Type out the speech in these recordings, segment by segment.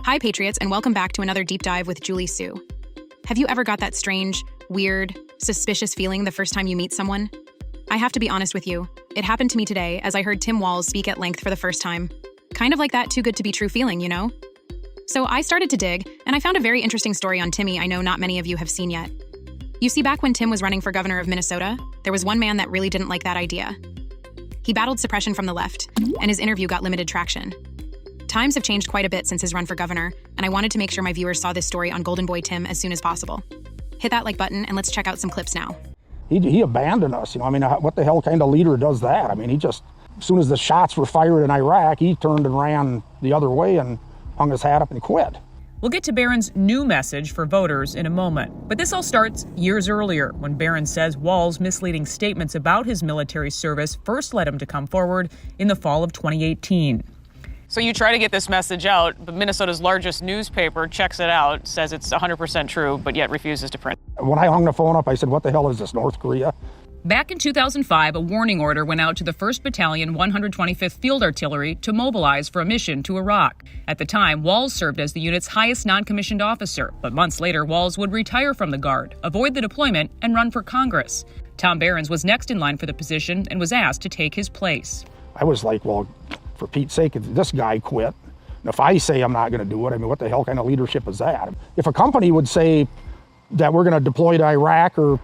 Hi, Patriots, and welcome back to another deep dive with Julie Sue. Have you ever got that strange, weird, suspicious feeling the first time you meet someone? I have to be honest with you. It happened to me today as I heard Tim Walz speak at length for the first time. Kind of like that too good to be true feeling, you know? So I started to dig, and I found a very interesting story on Timmy I know not many of you have seen yet. You see, back when Tim was running for governor of Minnesota, there was one man that really didn't like that idea. He battled suppression from the left, and his interview got limited traction. Times have changed quite a bit since his run for governor, and I wanted to make sure my viewers saw this story on Golden Boy Tim as soon as possible. Hit that like button, and let's check out some clips now. He abandoned us, you know. I mean, what the hell kind of leader does that? I mean, he just, as soon as the shots were fired in Iraq, he turned and ran the other way and hung his hat up and quit. We'll get to Barron's new message for voters in a moment. But this all starts years earlier when Barron says Walz's misleading statements about his military service first led him to come forward in the fall of 2018. So you try to get this message out, but Minnesota's largest newspaper checks it out, says it's 100% true, but yet refuses to print. When I hung the phone up, I said, what the hell is this, North Korea? Back in 2005, a warning order went out to the 1st Battalion, 125th Field Artillery to mobilize for a mission to Iraq. At the time, Walz served as the unit's highest non-commissioned officer, but months later, Walz would retire from the Guard, avoid the deployment, and run for Congress. Tom Barron was next in line for the position and was asked to take his place. I was like, well, for Pete's sake, if this guy quit, and if I say I'm not going to do it, I mean, what the hell kind of leadership is that? If a company would say that we're going to deploy to Iraq or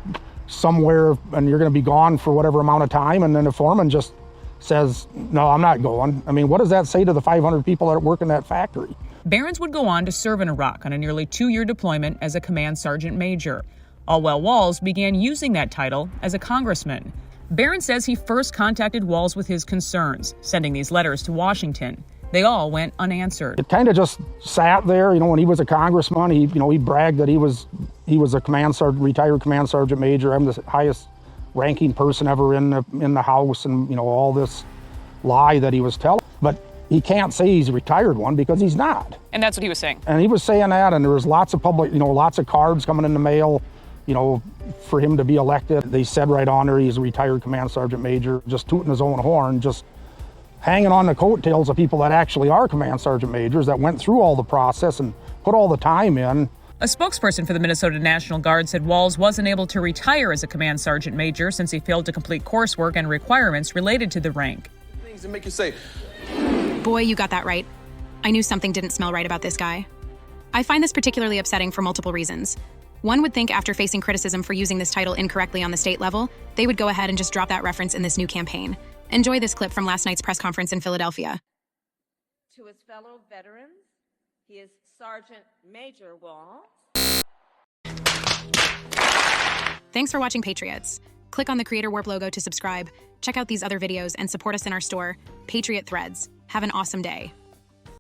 somewhere and you're going to be gone for whatever amount of time, and then the foreman just says, no, I'm not going. I mean, what does that say to the 500 people that work in that factory? Barron would go on to serve in Iraq on a nearly 2-year deployment as a command sergeant major. All while Walz began using that title as a congressman. Barron says he first contacted Walz with his concerns, sending these letters to Washington. They all went unanswered. It kind of just sat there. You know, when he was a congressman, he bragged that he was a command sergeant, retired command sergeant major. I'm the highest ranking person ever in the House, and you know, all this lie that he was telling. But he can't say he's a retired one because he's not. And that's what he was saying. And he was saying that, and there was lots of lots of cards coming in the mail, for him to be elected. They said right on there he's a retired command sergeant major, just tooting his own horn, just hanging on the coattails of people that actually are command sergeant majors that went through all the process and put all the time in. A spokesperson for the Minnesota National Guard said Walz wasn't able to retire as a command sergeant major since he failed to complete coursework and requirements related to the rank. Things that make you say, Boy, you got that right. I knew something didn't smell right about this guy. I find this particularly upsetting for multiple reasons. One would think after facing criticism for using this title incorrectly on the state level, they would go ahead and just drop that reference in this new campaign. Enjoy this clip from last night's press conference in Philadelphia. To his fellow veterans, he is Sergeant Major Walz. Thanks for watching, Patriots. Click on the Creator Warp logo to subscribe, check out these other videos, and support us in our store, Patriot Threads. Have an awesome day.